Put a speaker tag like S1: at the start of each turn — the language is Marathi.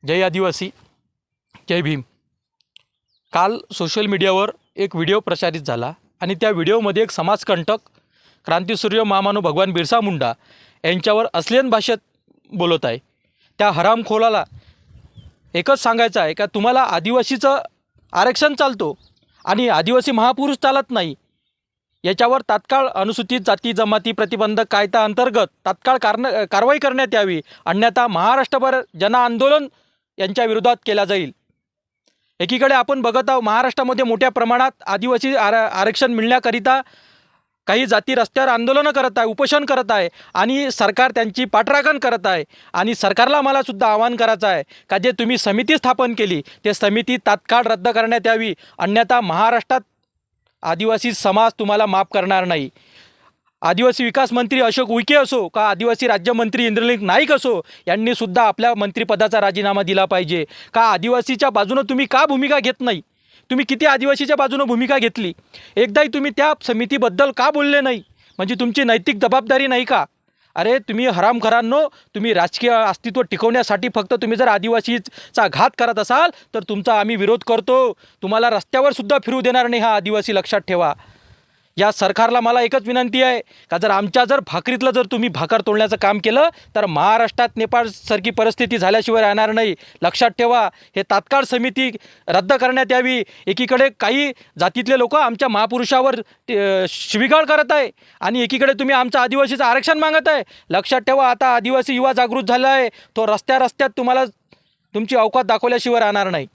S1: जय आदिवासी, जय भीम। काल सोशल मीडियावर एक व्हिडिओ प्रसारित झाला आणि त्या व्हिडिओमध्ये एक समाजकंटक क्रांतीसूर्य महामानव भगवान बिरसा मुंडा यांच्यावर अश्लील भाषेत बोलत आहे। त्या हरामखोराला एकच सांगायचं आहे का तुम्हाला आदिवासीचं आरक्षण चालतो आणि आदिवासी महापुरुष चालत नाही। याच्यावर तात्काळ अनुसूचित जाती जमाती प्रतिबंधक कायदा अंतर्गत तात्काळ कारवाई करण्यात यावी, अन्यथा महाराष्ट्रभर जन आंदोलन यांच्या विरोधात केला जाईल। एकीकडे आपण बघत आहोत महाराष्ट्रामध्ये मोठ्या प्रमाणात आदिवासी आरक्षण मिळण्याकरिता काही जाती रस्त्यावर आंदोलनं करत आहे, उपोषण करत आहे आणि सरकार त्यांची पाठराखण करत आहे। आणि सरकारला मला सुद्धा आवाहन करायचं आहे का जे तुम्ही समिती स्थापन केली ते समिती तात्काळ रद्द करण्यात यावी, अन्यथा महाराष्ट्रात आदिवासी समाज तुम्हाला माफ करणार नाही। आदिवासी विकास मंत्री अशोक उईके असो का आदिवासी राज्यमंत्री इंद्रलिंग नाईक असो यांनी सुद्धा आपल्या मंत्रिपदाचा राजीनामा दिला पाहिजे। का आदिवासीच्या बाजूने तुम्ही का भूमिका घेत नाही? तुम्ही किती आदिवासीच्या बाजूने भूमिका घेतली? एकदाही तुम्ही त्या समितीबद्दल का बोलले नाही? म्हणजे तुमची नैतिक जबाबदारी नाही का? अरे तुम्ही हरामखोरांनो, तुम्ही राजकीय अस्तित्व टिकवण्यासाठी फक्त तुम्ही जर आदिवासीचा घात करत असाल तर तुमचा आम्ही विरोध करतो। तुम्हाला रस्त्यावर सुद्धा फिरू देणार नाही हा आदिवासी, लक्षात ठेवा। या सरकारला मला एकच विनंती आहे का जर भाकरीतलं जर तुम्ही भाकर तोडण्याचं काम केलं तर महाराष्ट्रात नेपाळसारखी परिस्थिती झाल्याशिवाय राहणार नाही, लक्षात ठेवा। हे तात्काळ समिती रद्द करण्यात यावी। एकीकडे काही जातीतले लोक आमच्या महापुरुषावर शिवीगाळ करत आहे आणि एकीकडे तुम्ही आमचं आदिवासीचं आरक्षण मागत आहे। लक्षात ठेवा, आता आदिवासी युवा जागृत झाला आहे, तो रस्त्यात तुम्हाला तुमची अवकात दाखवल्याशिवाय राहणार नाही।